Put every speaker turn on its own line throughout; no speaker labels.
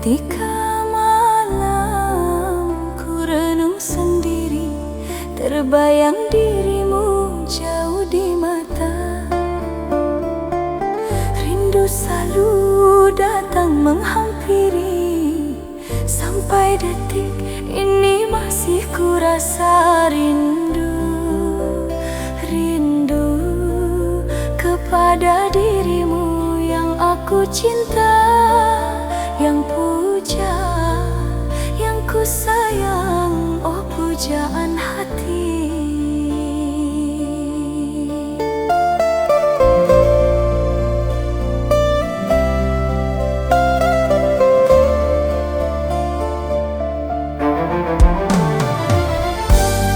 Ketika malam ku renung sendiri, terbayang dirimu jauh di mata. Rindu selalu datang menghampiri, sampai detik ini masih ku rasa rindu. Rindu kepada dirimu yang aku cinta, yang puja, yang ku sayang, oh pujaan hati.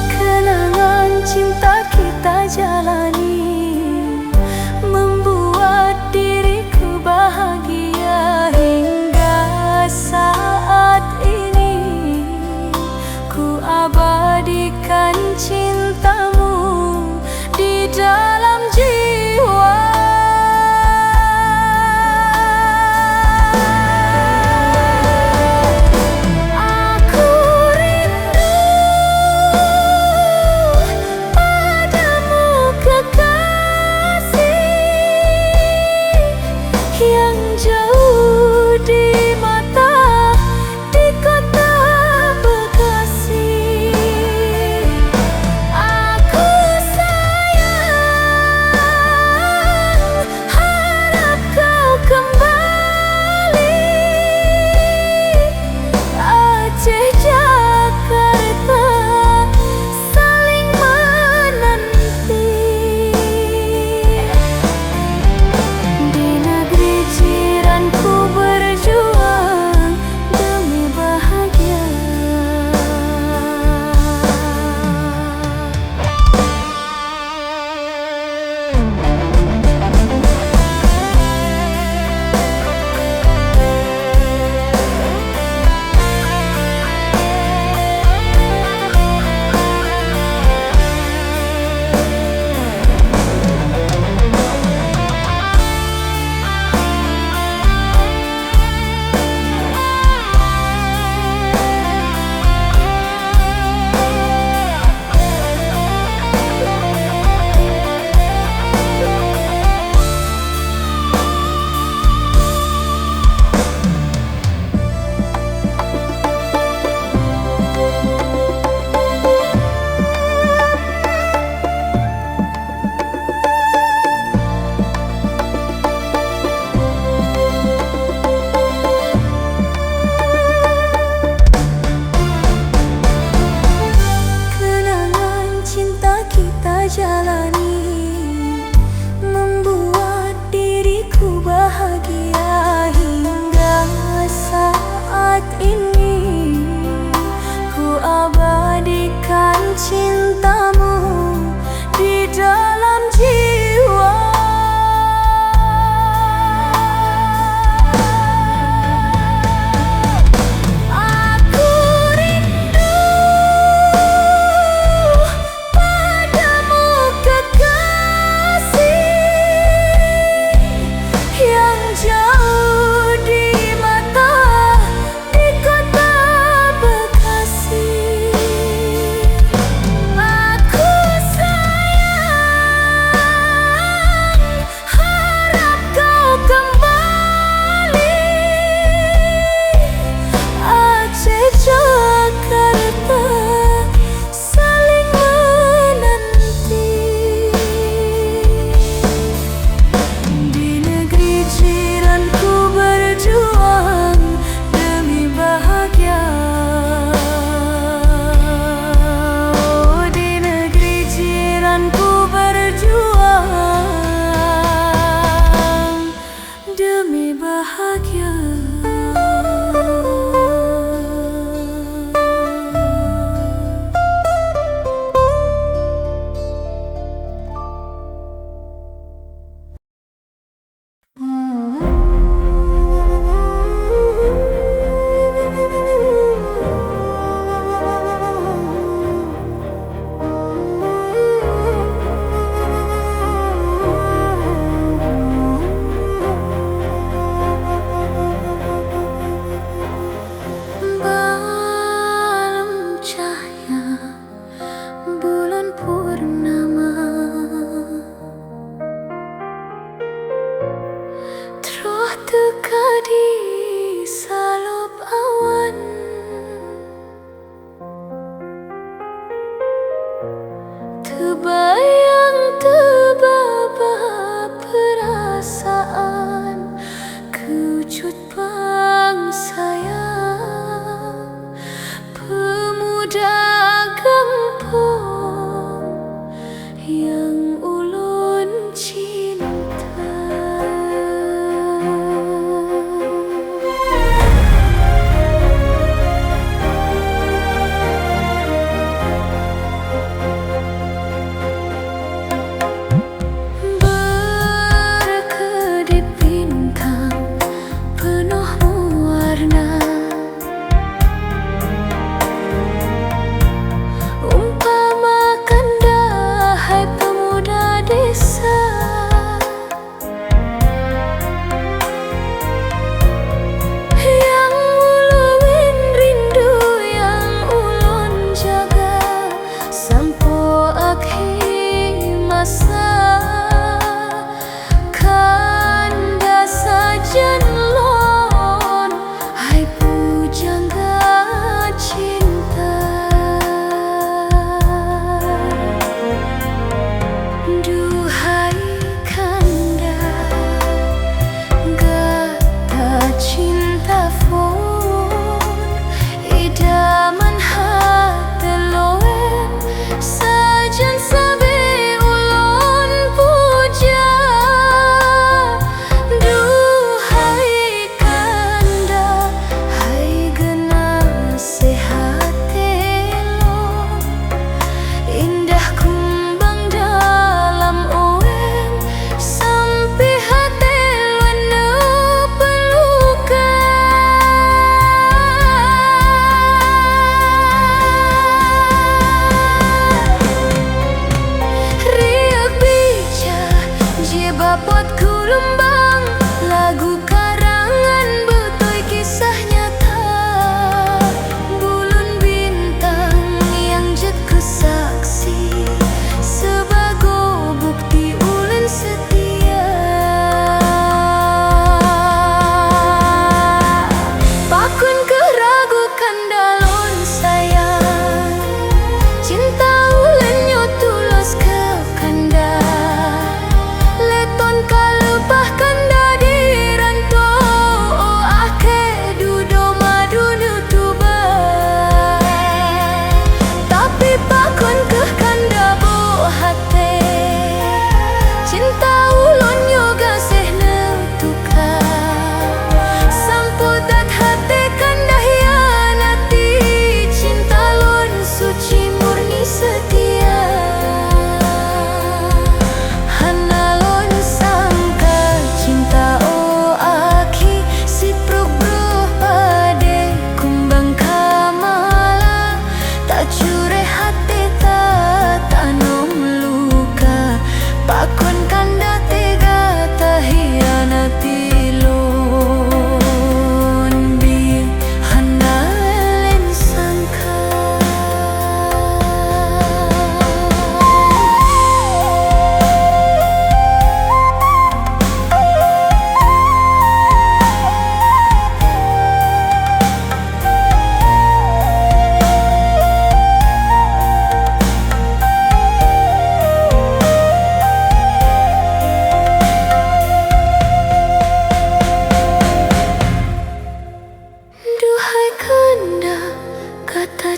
Kenangan cinta kita jalani membuat diriku bahagia hingga saat ini. Ku abadikan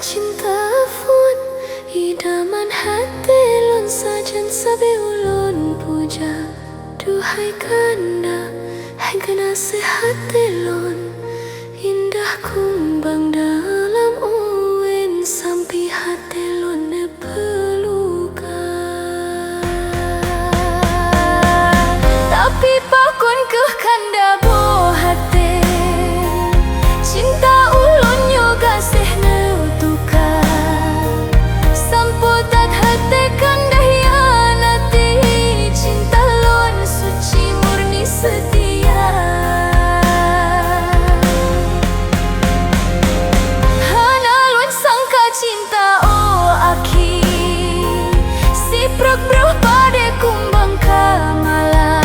cinta pun idaman hati lon sajan sabi ulun puja. Duhai kanda, hai kena sehati lon, indah kumbang dalam uin sampai hati lon ne pelukan. Tapi pakon ke kanda boh hati, cinta ulun yoga seh neutukan. Samputat hati kanda hianati, cinta lon suci murni setia. Hana lon sangka cinta oh aki, si prok-prok pada kumbang kamalan.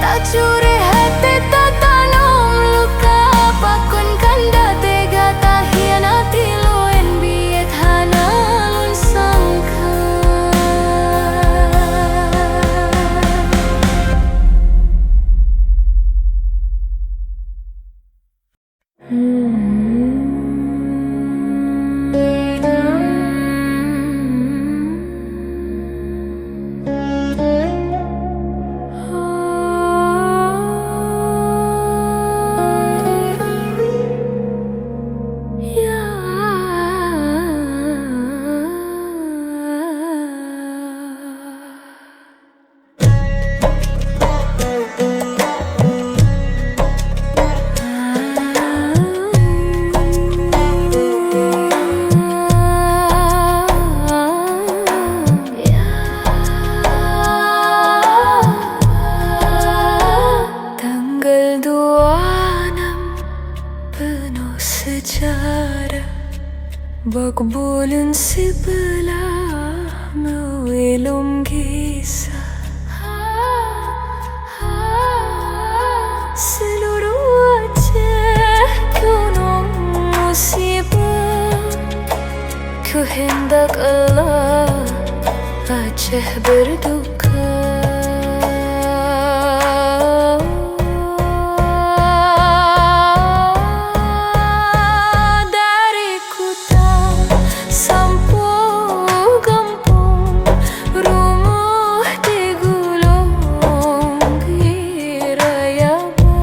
Tak curi hati tak tanam luka, pakon kanda tega tak hianati loen biet hana lon sangka. Tanggal 26 penuh sejarah, bak bulan 11 mewilum kisah. Seluruh Aceh gunung musibah, kehendak Allah Aceh berduka. Dari Kuta sampai kampung, rumah digulung Hirayaba.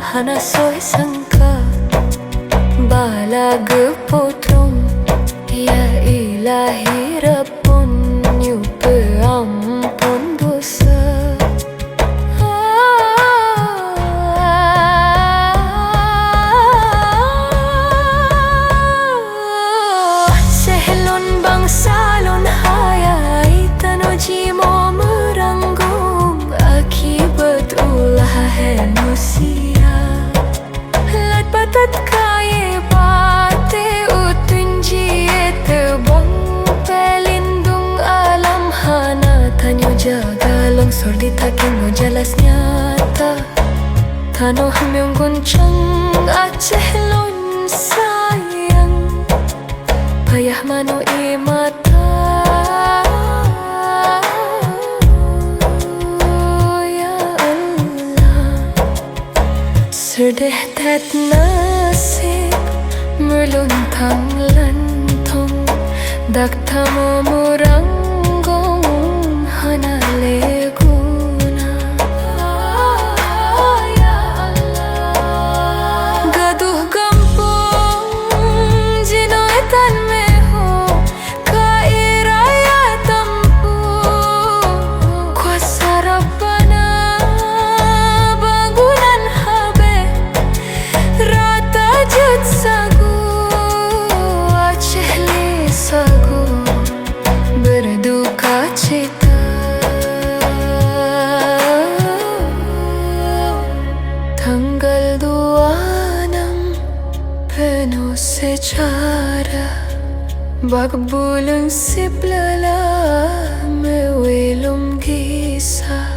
Hana soy sangka bala gepotrong, ya ilahi Rabbun nyupe ampun dosa. Sehlon bangsalon hayai tanuji mo meranggung, akibat ulah manusia. Lat batat kaya bate utunji tebang, pelindung alam hana tanyo jaga longsor di taking mo jelas nyata. Tanoh meong guncang Aceh lon sayang, payah mano mata. Ya Allah, sedih tet nasib meluntang lantong, dak tamo muranggong hana leguna. Ya Allah, gaduh gampong jinoetan meho, kairaya tampu kuasa Rabbana. Bangunan habe rata jut sagu, Aceh li sagu berduka cita. Tanggal 26 penuh sejarah, bak bulan 11 mewilum kisah.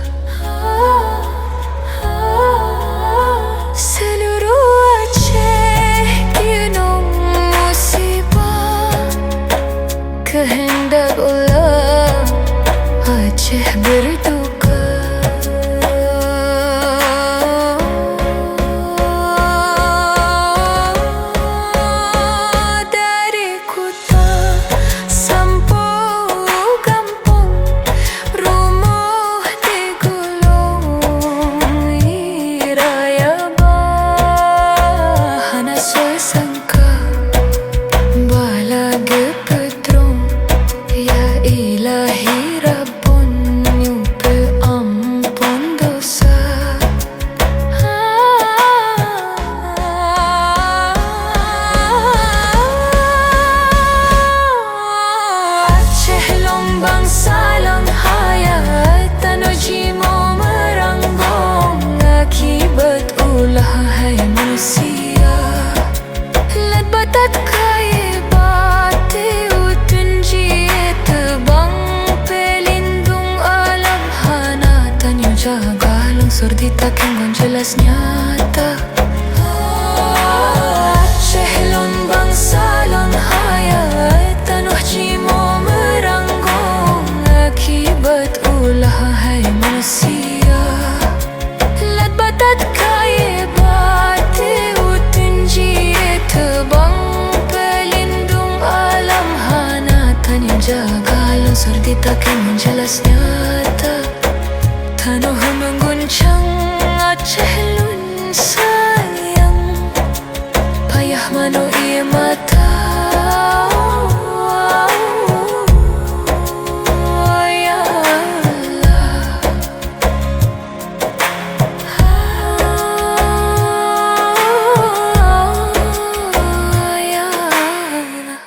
Seluruh Aceh gunung musibah, kehendak Allah Aceh berduka. sangka balage pedrong ya ilahi rabbun nyupe ampun dosa. Aceh lombang salang hayat tanuji mo merangbong akibat ulah hai manusia lat batat kaya bate utun jie tebang pelindung alam hana tanyo jaga longsor ditaking jelas nyata. Aceh lombang salang hayat tanuh jimo meranggong akibat ulah hai manusia lat batat kaya bate utun jie tebang pelindung alam hana tanyo jaga longsor ditaking jelas nyata. Tanuh mengguncang Aceh lun sayang payah mano ia mata. Ya Allah, ya Allah.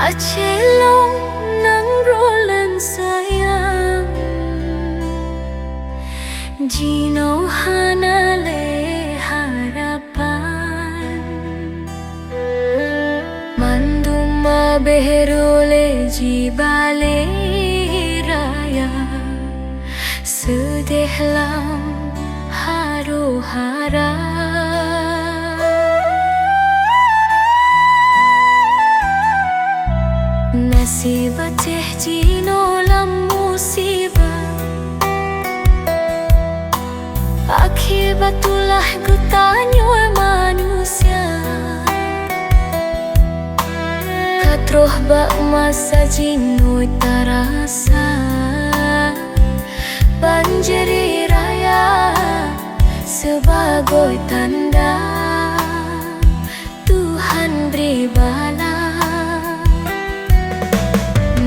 Aceh long nang rolan sayang Jino hana le harapan Manduma behrole jibale raya Sedih lam haru hara. Nasib Aceh jino lam musibah akibat ulah gutanyo manusia katroh bak masa jino tarasa banjiri raya sebagai tanda Tuhan beri bala.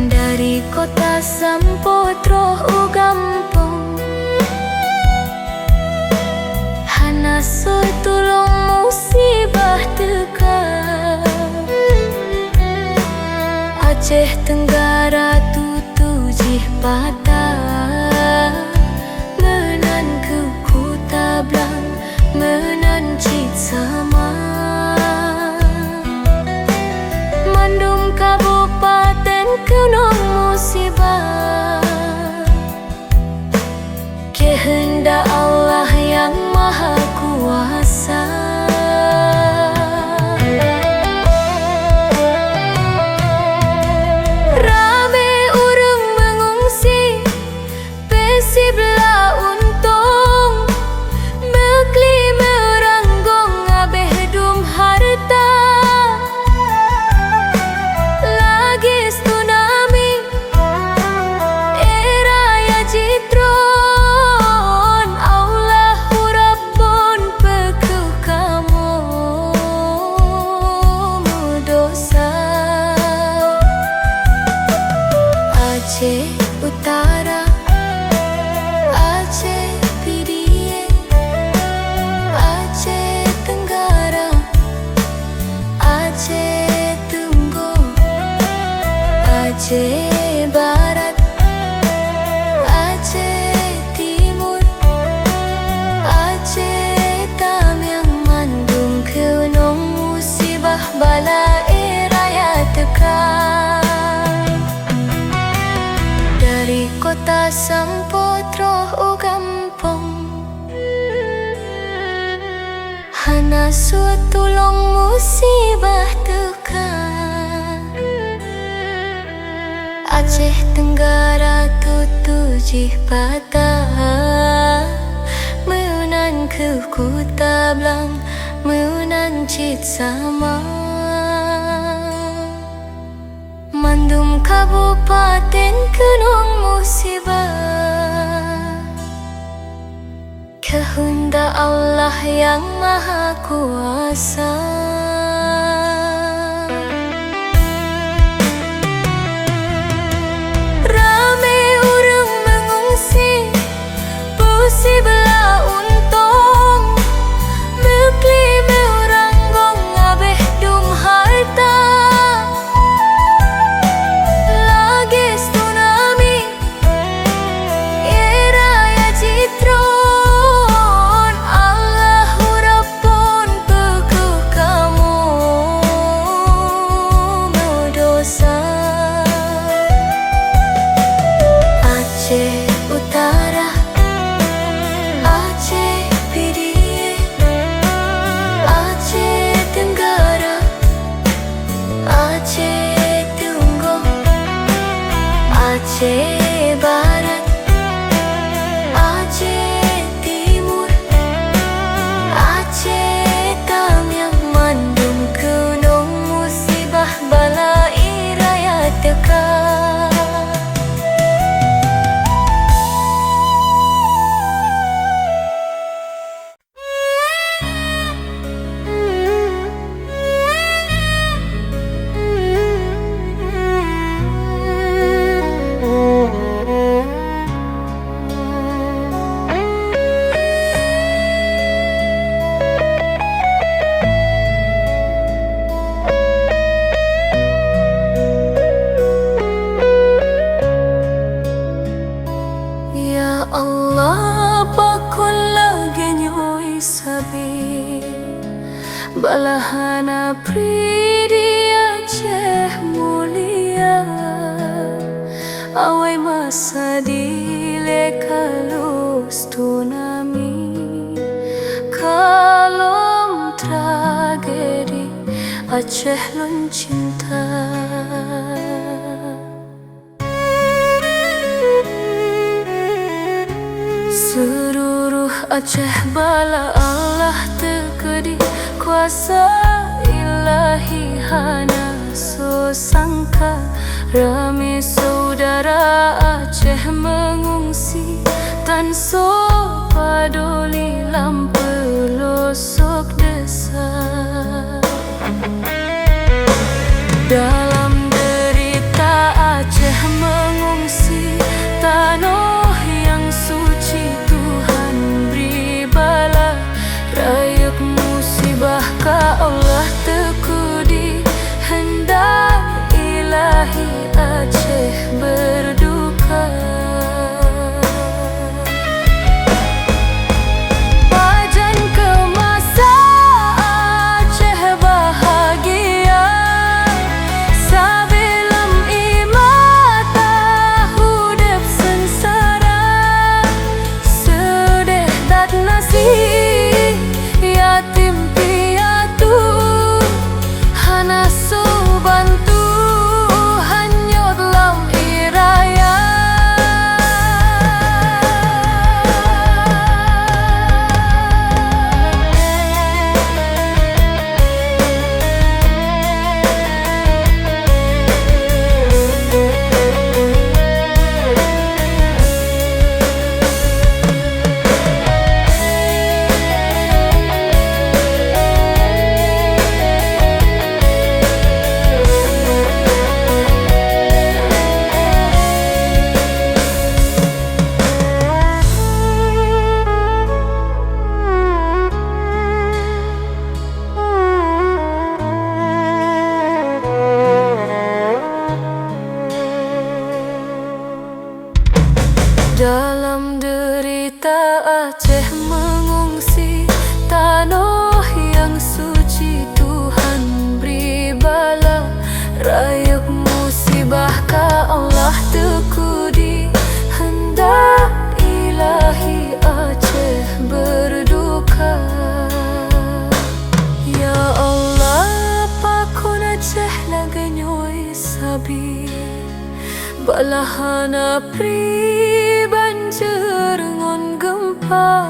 Dari kota Sampotro ugampong hana soy tulung musibah teka Aceh Tenggara tutujih patah menan ke kota blang menan cit sama Mandum kabupaten kunung musibah kehendak Allah yang maha kuasa. Rame urang mengungsi besi belah untung bekli meranggong abeh dum harta lagi tsunami era ya jitron Allahu Rabbun peku kamu dosa. Aceh Utara Aceh Pidie Aceh Tenggara Aceh Tunggu Aceh Barat Aceh Timur Aceh Tamiang Mandung kunung musibah bala raya tekan dari kota Sampotro ugampong hana suatulong musibah tekan Aceh Tenggara tutujih patah menan ke kota blang cit sama Mandum Kabupaten Gunung Musibah Kehendak Allah yang Maha Kuasa Rame urang mengungsi Pusi bela untung Mekli meranggong abeh dum harta Lagi tsunami Era ya citron Allah hurapun pekuh kamu Mendosa Aceh Utara Aceh Pidie Aceh Tenggara Aceh Tunggu Aceh Barat Aceh Timur Aceh Tamiang Mandum Gunung Musibah Balai Raya Teka Ya Allah pakun lagi nyoi sabi Balahana pridi Aceh mulia Awai masa dile kalus tsunami Kalom tragedi Aceh lun cinta Seluruh Aceh bala Allah tekedi Kuasa ilahi hana so sangka Rame saudara Aceh mengungsi Tan so paduli lam pelosok desa Dalam derita Aceh mengungsi Tanah yang suci Tuhan beri bala Rakyat musibah ka Allah tekudi Hendak ilahi Aceh berduka Pajan ke masa Aceh bahagia Sabelam imata hudep sengsara Sedeh dat nasi yatim piatu Hana so bantu hanyut lam iraya Dalam derita Aceh mengungsi Tanah yang suci Tuhan beri bala Rakyat musibah ka Allah tekudi Hendak ilahi Aceh berduka Ya Allah pakun Aceh lagi nyoi sabi Balahana pri banjir ngon gempa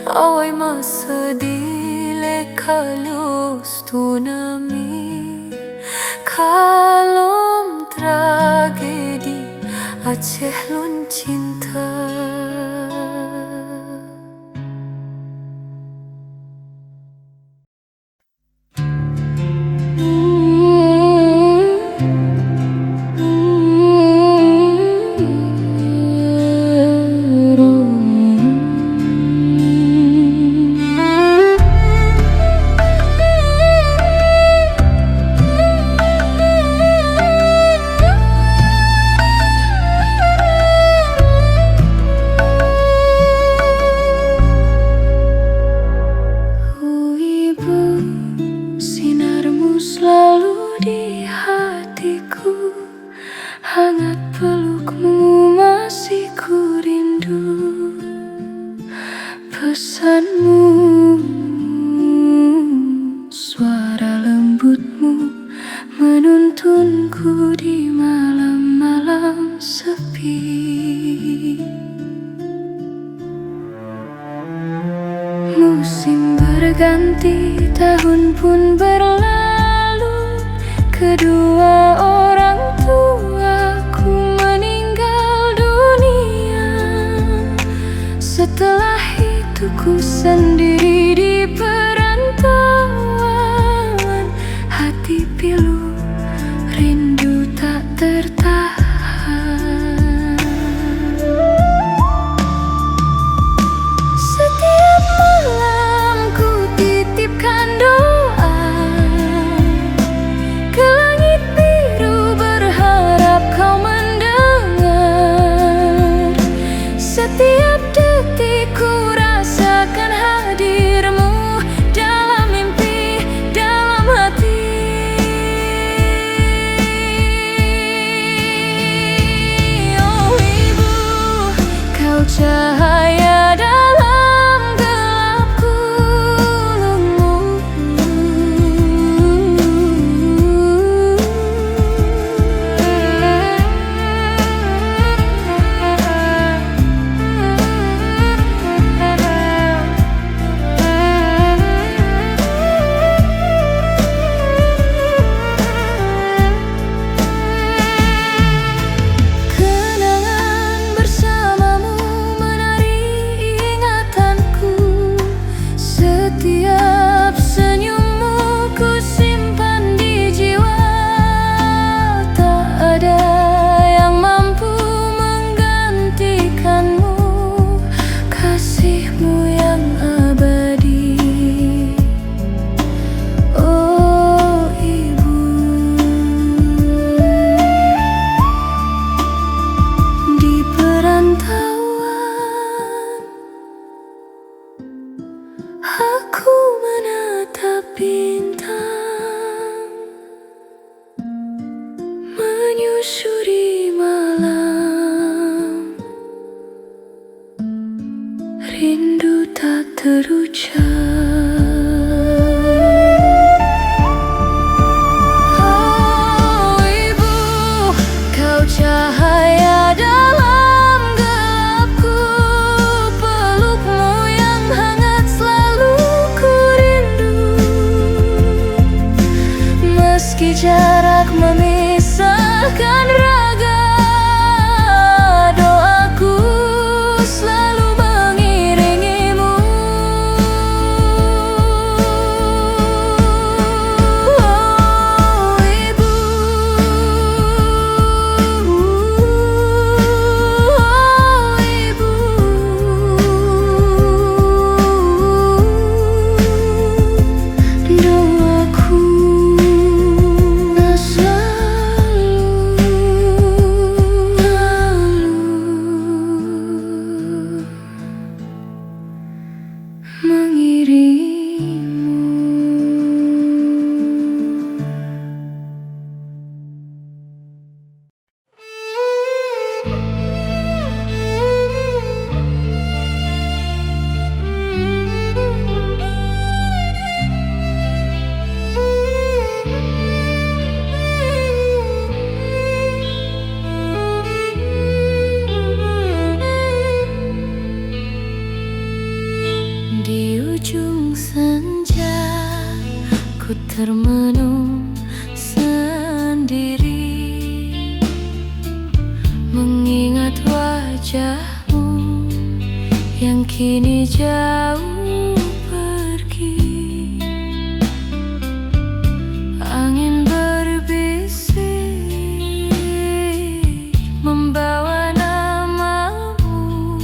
Awai masa dile kalau tsunami, kalom tragedi Aceh lun cinta. Selalu di hatiku, hangat pelukmu masih ku rindu. Pesanmu, suara lembutmu menuntunku di malam-malam sepi. Musim berganti, tahun pun berlalu, kedua orang tuaku meninggal dunia. Setelah itu ku sendiri di perantauan, hati pilu, rindu tak tertahan. Setiap malam ku titipkan doa ke langit biru, berharap kau mendengar. Setiap detik ku rasakan hadirmu dalam mimpi, dalam hati. Oh ibu, kau cahaya dalam gelapku. Kenangan bersamamu menari ingatanku. Setiap senyummu ku simpan di jiwa. Tak ada yang mampu menggantikanmu, kasihmu yang abadi. Oh ibu, di perantauan aku menatap bintang, menyusuri malam, rindu tak terucap. Oh ibu, kau cahaya dalam gelapku, pelukmu yang hangat selalu ku rindu. Meski jarak memisahkan raga, doaku selalu mengiringimu. Oh ibu, oh ibu, doaku selalu Ku termenung sendiri, mengingat wajahmu yang kini jauh pergi. Angin berbisik membawa namamu,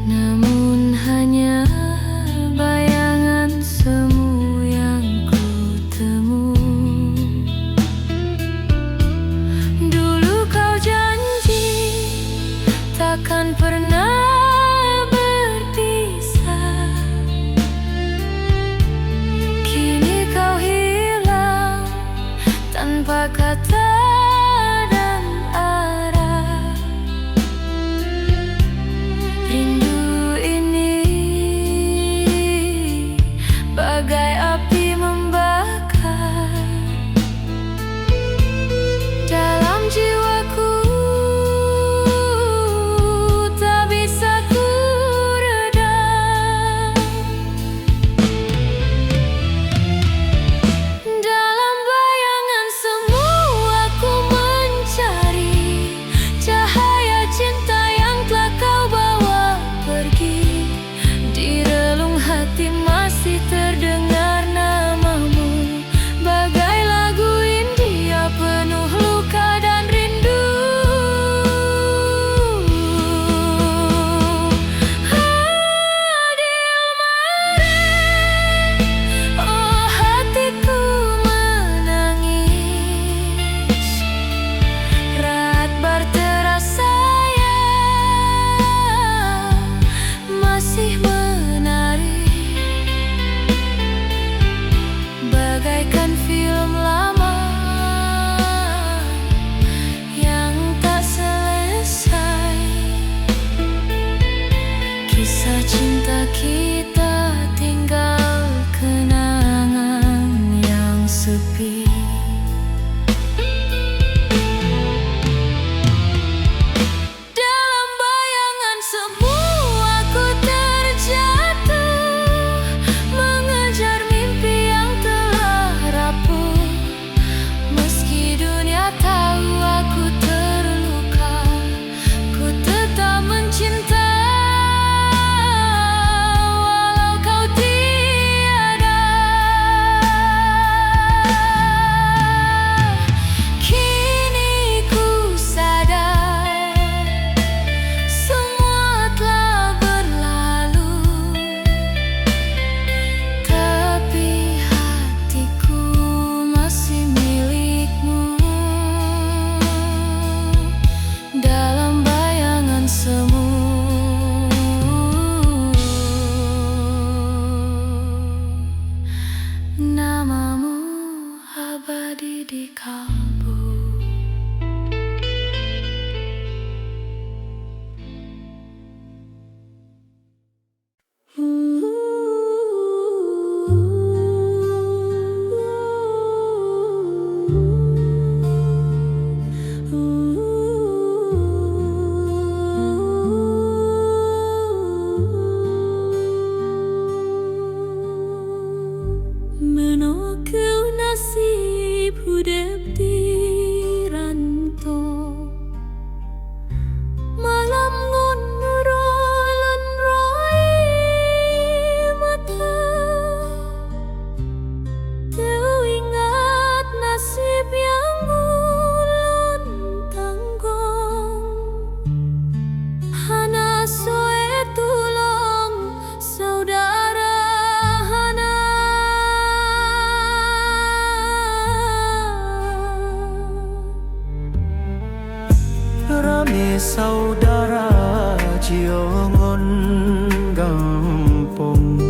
namun hanya bayangan semu yang ku temu. Dulu kau janji takkan pernah berpisah, kini kau hilang tanpa kata dan arah. Rindu ini bagai api membakar dalam jiwaku, tak bisa ku redam. Dalam bayangan semu aku mencari cahaya cinta yang telah kau bawa pergi. Di relung hati masih terdengar namamu, bagai lagu India penuh luka dan rindu. Adil oh hatiku menangis, rat bar terasa masih menari, bagaikan film lama yang tak selesai. Kisah cinta kita tinggal kenangan yang sepi. Dalam bayangan semu aku terjatuh, mengejar mimpi yang telah rapuh. Meski dunia tahu aku terluka, ku tetap mencinta walau kau tiada. Kini ku sadar semua telah berlalu, tapi hatiku masih milikmu. Dalam bayangan semu namamu abadi di kalbu. Menokeu nasib hudep di rantau, malam ngun roy lan roy mata. Teu ingat nasib yang ulun tanggung, hana soe tulong saudara hana.
Rame saudara Jiongon gampong,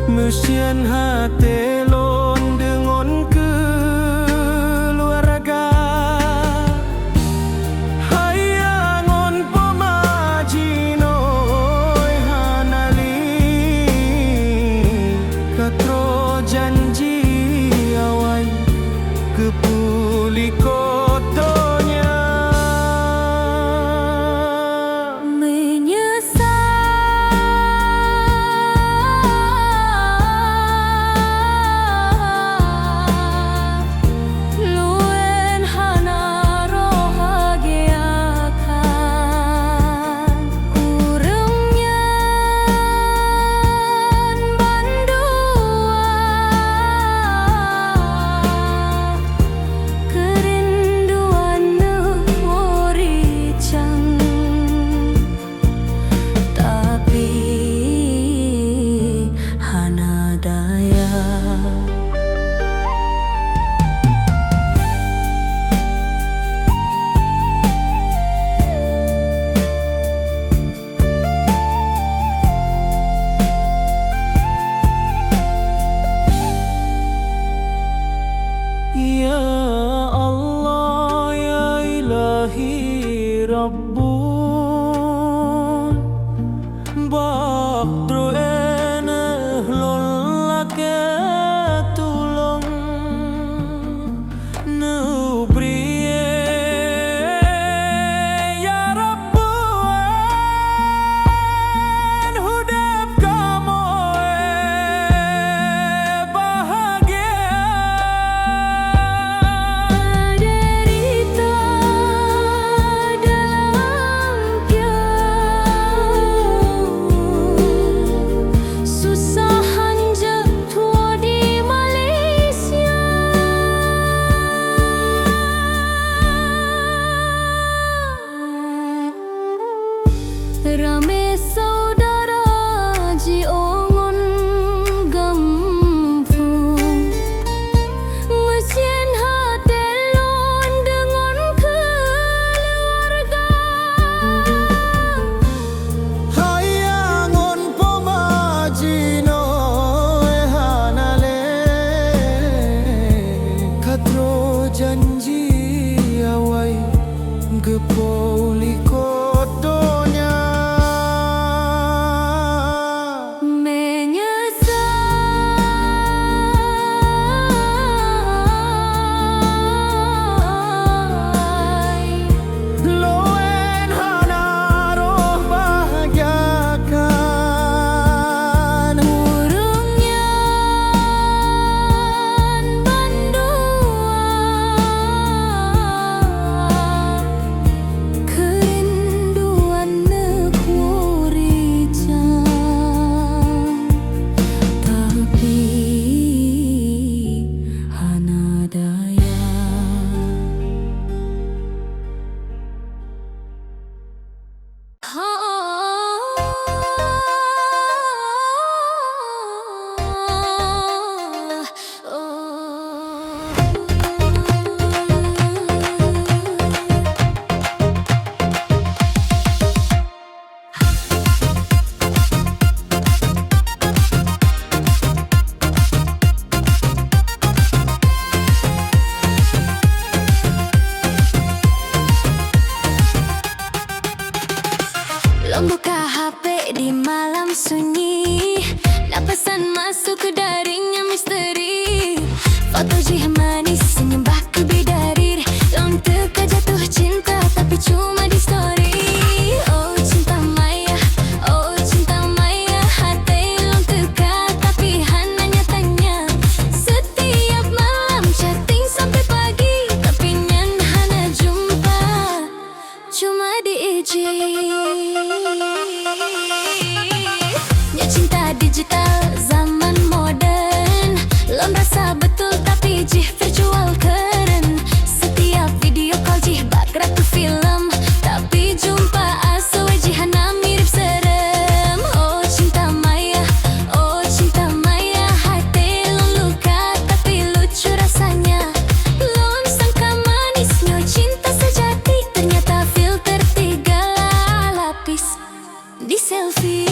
Musian hati lon dengan keluarga. Hayangon pemajinoy hanali, katro janji awai kepuli kotonya.
Menyesal
jino hanale katro janji awai gepoli kodonya loen hana roh bahagiakan
Burungnya banduan kerinduan nekurican tapi hana daya Long buka HP di malam sunyi, nak pesan masuk ke daringnya misteri. Foto jih manis senyum bak bidadari. Long teka jatuh cinta tapi cuma di story. Oh cinta maya, hati long teka tapi hana nyatanya. Setiap malam chatting sampai pagi tapi nyan hana jumpa, cuma di IG. Ya cinta digital zaman modern, lo merasa betul tapi jih virtual keren. Setiap video call jih bak ratu film, tapi jumpa asal jih hana mirip serem. Oh cinta maya, hati lo luka tapi lucu rasanya. Lo sangka manisnya cinta sejati, ternyata filter 3 lapis di selfie.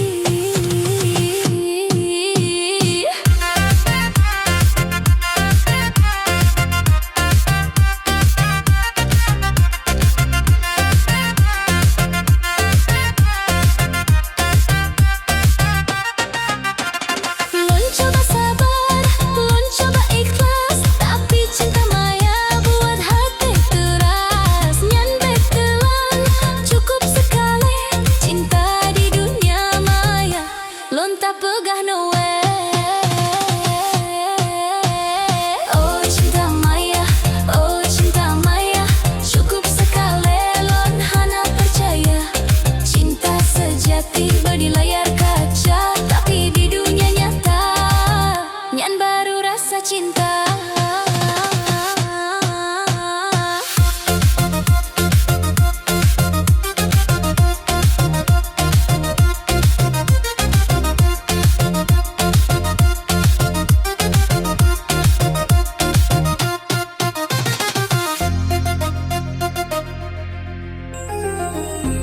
Lon coba sabar, lon coba ikhlas, tapi cinta maya buat hati keras. Nyan betulan cukup sekali cinta di dunia maya, lon tak pegah no way. Oh cinta maya, cukup sekali lon hana percaya. Cinta sejati di layar kaca, tapi di dunia nyata nyan baru rasa cinta.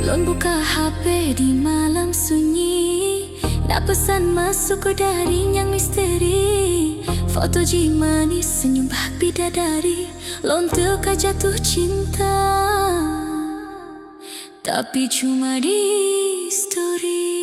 Lon buka HP di malam sunyi, nak pesan masuk ke daring yang misteri. Foto jih manis senyum bak bidadari. Lon teka jatuh cinta tapi cuma di story.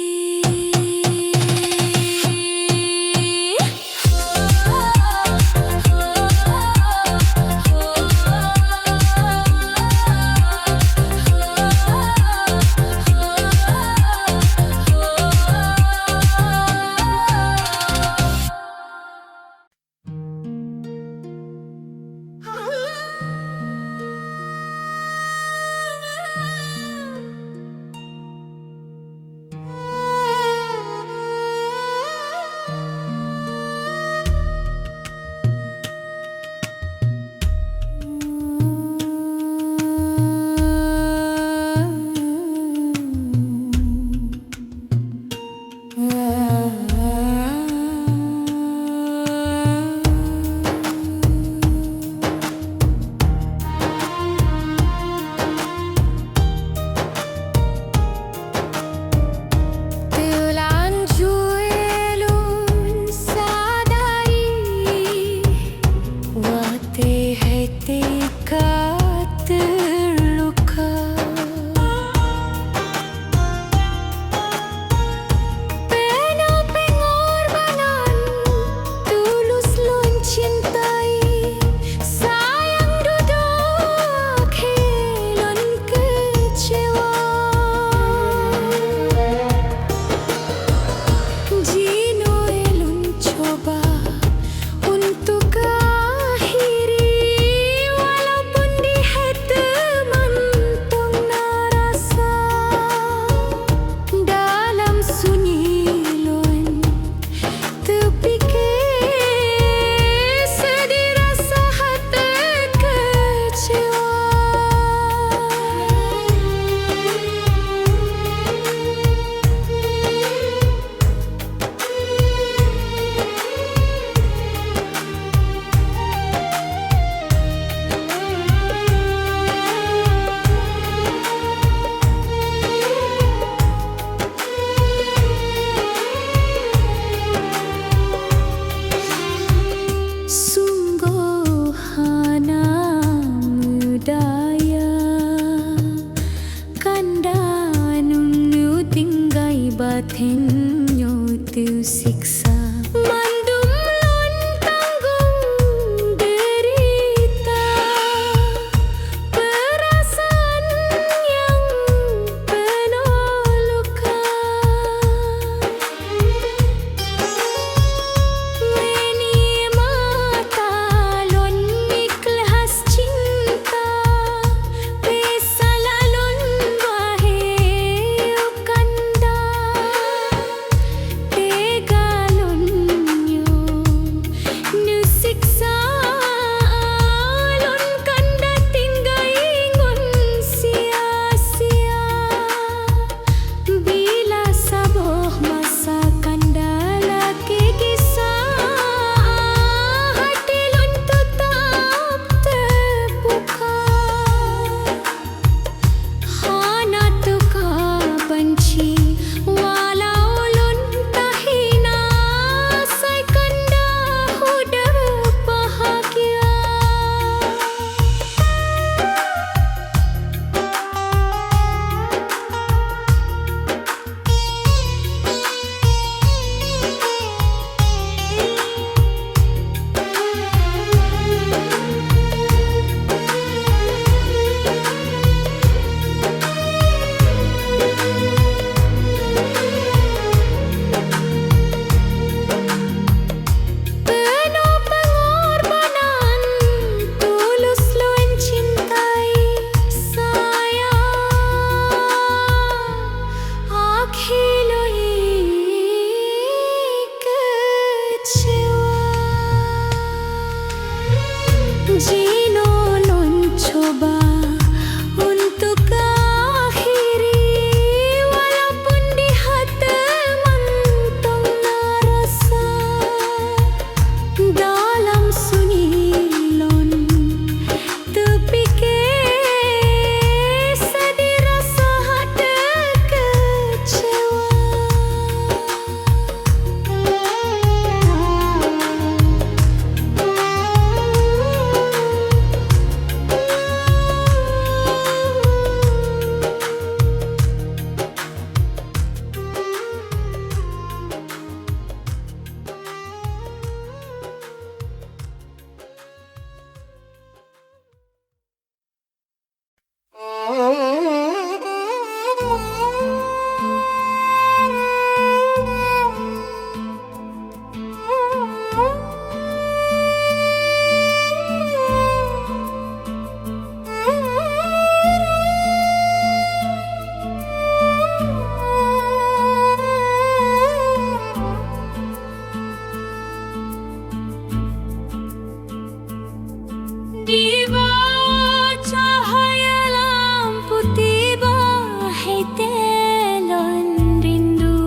Di bawah cahaya lampu tiba, hai telon rindu.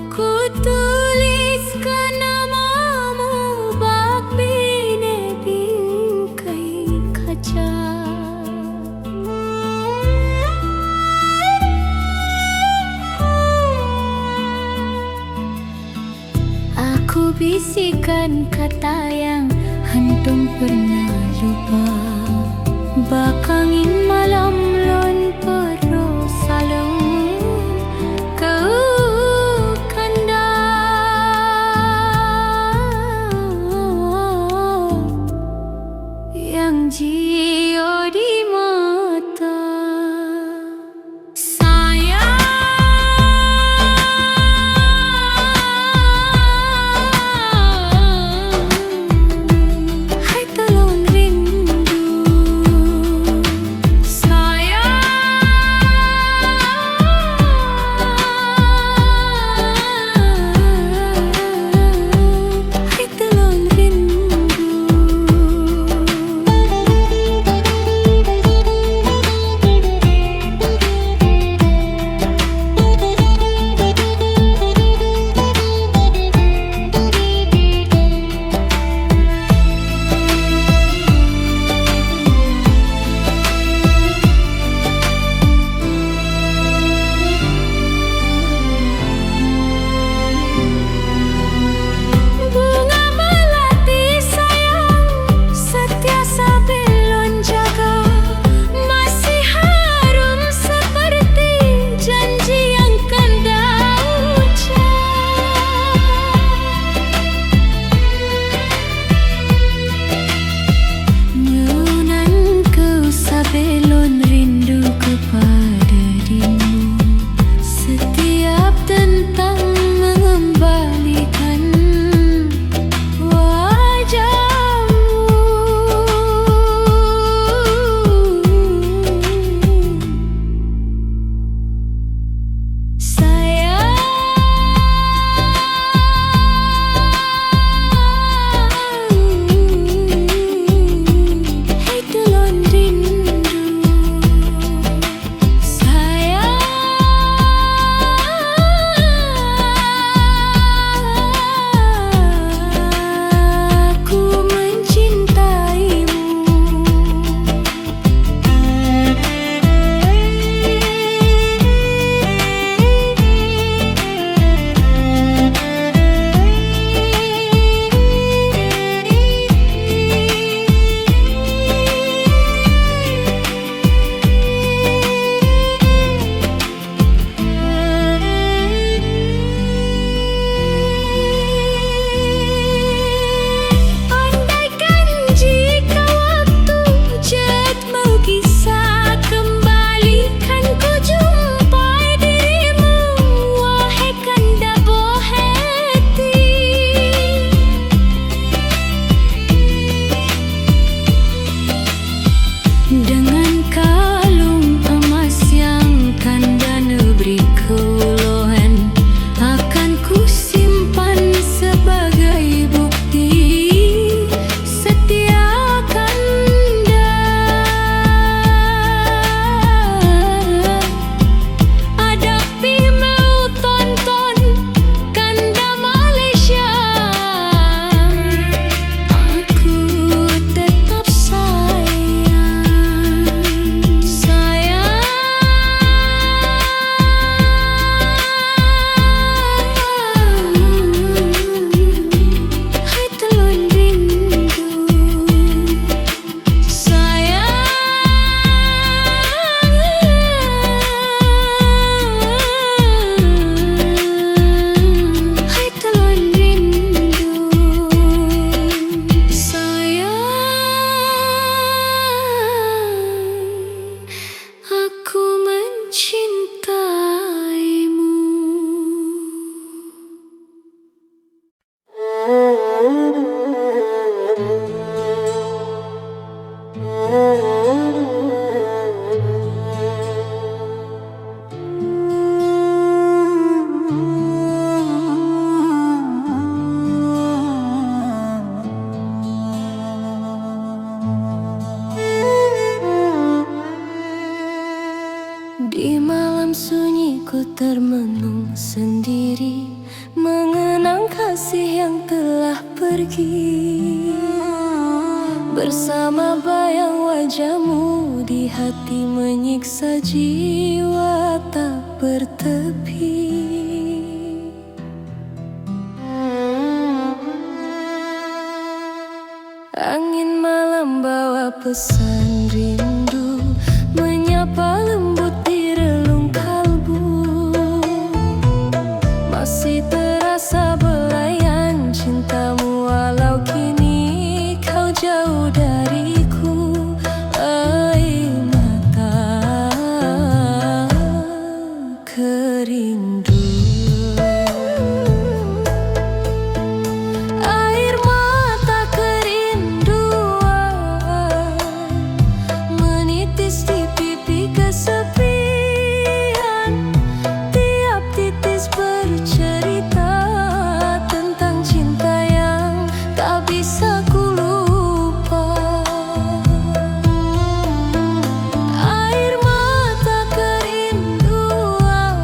Ku tuliskan namamu bak bine bingkai kaca. Aku bisikan kata yang hentung pernah lupa. Bakangin malam lon perro salung kau kanda. Yang jio di mata merenung sendiri, mengenang kasih yang telah pergi. Bersama bayang wajahmu di hati, menyiksa jiwa tak bertepi. Angin malam bawa pesan rindu, menyapa lembut di relung kalbu. Masih terasa belayan cintamu, walau kini kau jauh dariku. Air mata kerindu, air mata kerinduan menitis di pipi kesepian. Tiap titis bercerita tentang cinta yang tak bisa ku lupa. Air mata kerinduan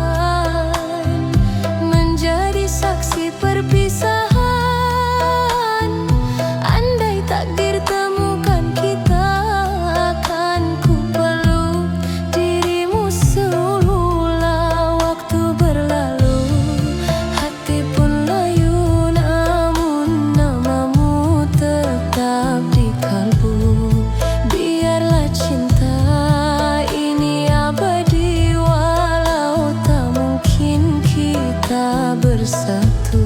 menjadi saksi perpisahan. Andai takdir temukan kita, akan ku peluk dirimu semula. Waktu berlalu, hati pun layu, namun namamu tetap di kalbu. Biarlah cinta ini abadi, walau tak mungkin kita bersatu.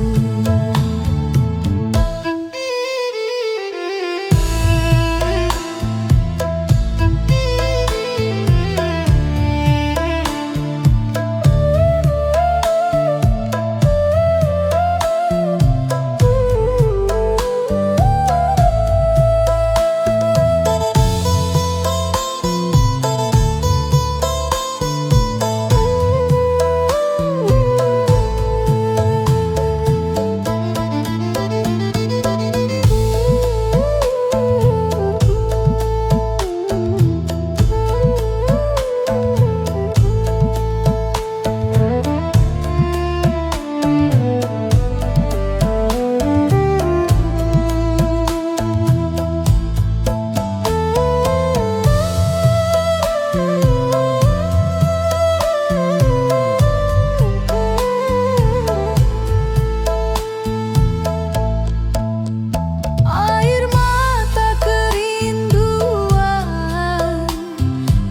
Air mata kerinduan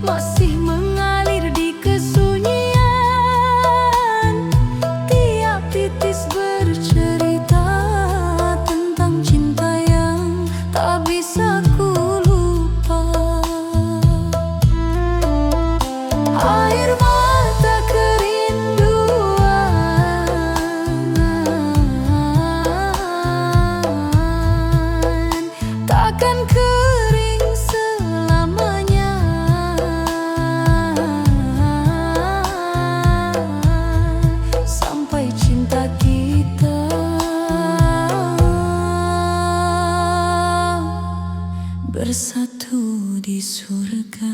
masih mengalir di kesunyian. Tiap titis bercerita tentang cinta yang tak bisa ku lupa. Air mata kerinduan takkan kering selamanya. Sampai cinta kita bersatu di surga.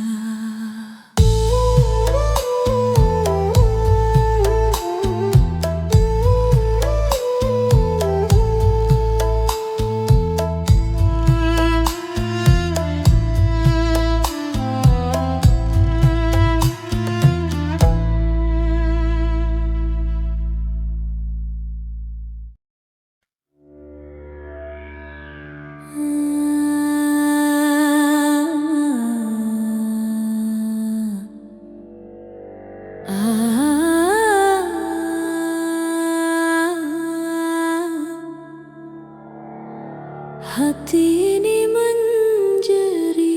Hati ini menjerit,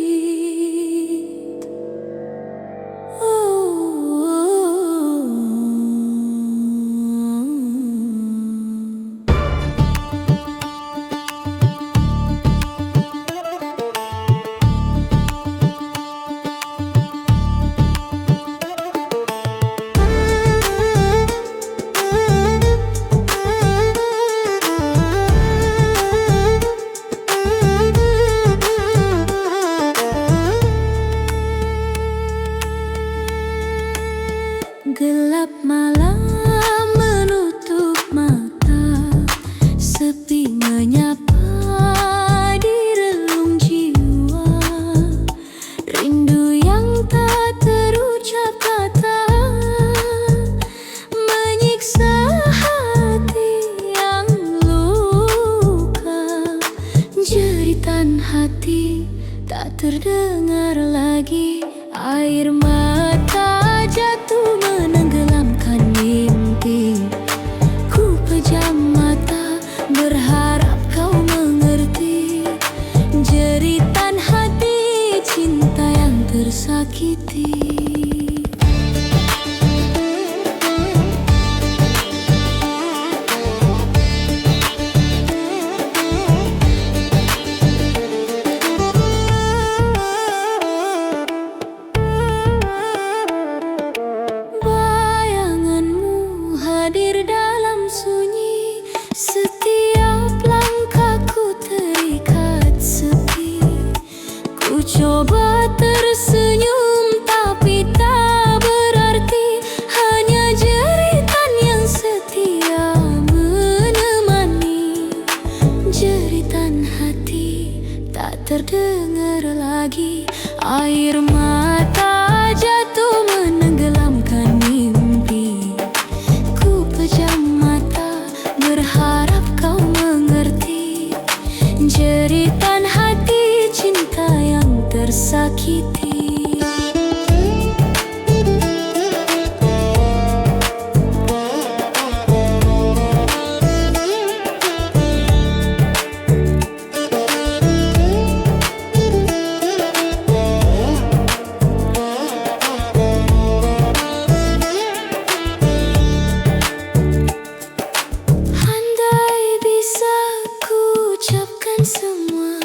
terdengar lagi. Air mata jatuh menenggelamkan mimpi. Ku pejam mata berharap kau mengerti jeritan hati cinta yang tersakiti. Hadir dalam sunyi, setiap langkahku terikat sepi. Ku coba tersenyum tapi tak berarti, hanya jeritan yang setia menemani. Jeritan hati tak terdengar lagi. Air mata jatuh menenggelamkan mimpi. Berharap kau mengerti jeritan hati cinta yang tersakiti. Semua,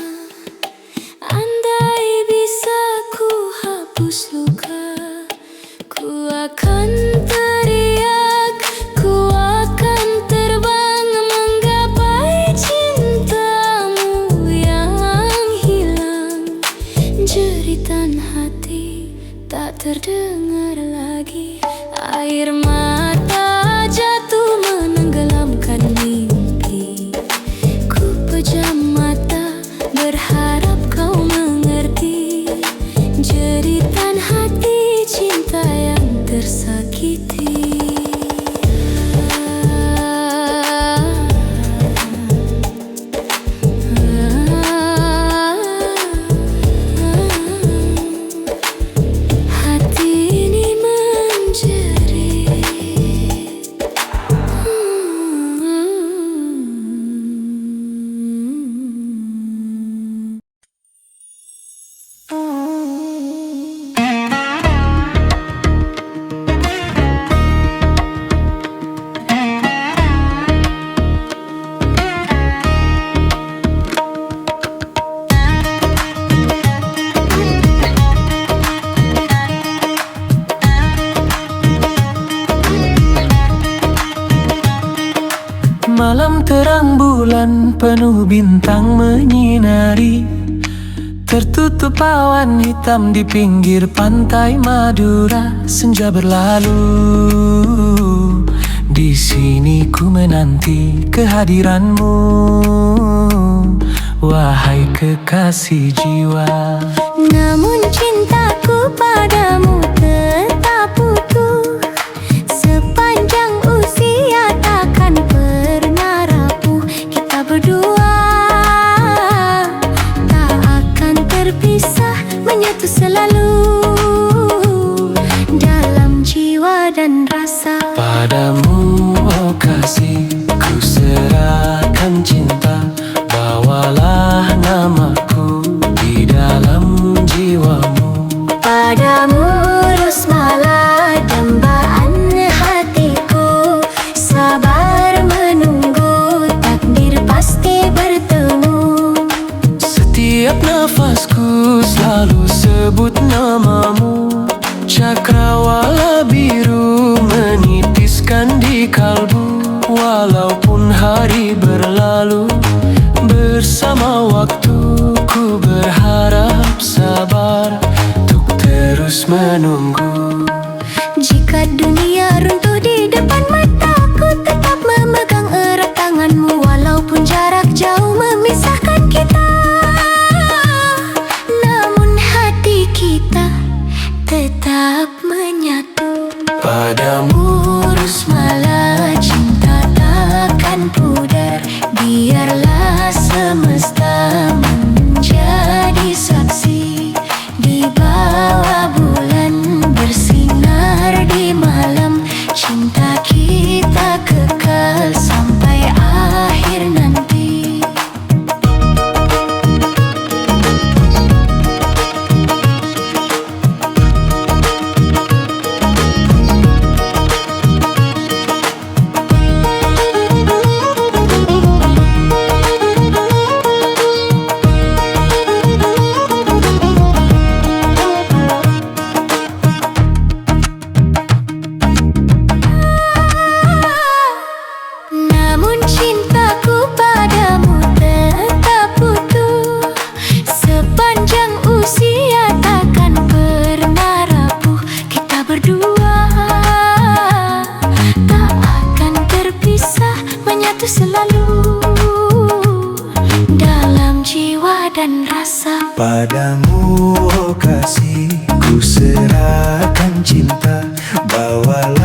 andai bisa ku hapus luka, ku akan teriak, ku akan terbang menggapai cintamu yang hilang. Jeritan hati tak terdengar lagi. Air mata jatuh menenggelamkan mimpi. Ku pejam mata berharap kau mengerti jeritan hati cinta yang tersakiti. Hati ini menjerit.
Malam terang bulan penuh bintang menyinari. Tertutup awan hitam di pinggir pantai Madura. Senja berlalu, di sini ku menanti kehadiranmu, wahai kekasih jiwa.
Namun cintaku padamu tetap utuh. Sepanjang usia takkan pernah rapuh. Kita berdua tak akan terpisah, menyatu selalu dalam jiwa dan rasa.
Padamu oh kasih, ku serahkan cinta. Bawalah namaku di dalam jiwamu.
Padamu Rusmala, dambaan hatiku. Sabar menunggu, takdir pasti bertemu.
Setiap nafasku selalu sebut namamu. Cakrawala biru menitiskan di kalbu. Walaupun hari berlalu, bersama waktu ku berharap sabar untuk terus menunggu.
Jika dunia runtuh di depan mataku, tetap memegang erat tanganmu. Walaupun jarak jauh memisahkan kita, namun hati kita tetap menyatu.
Padamu
Rusmala, cinta takkan pudar. Biarlah semesta menjadi saksi menyatu selalu dalam jiwa dan rasa.
Padamu oh kasih, ku serahkan cinta, bawalah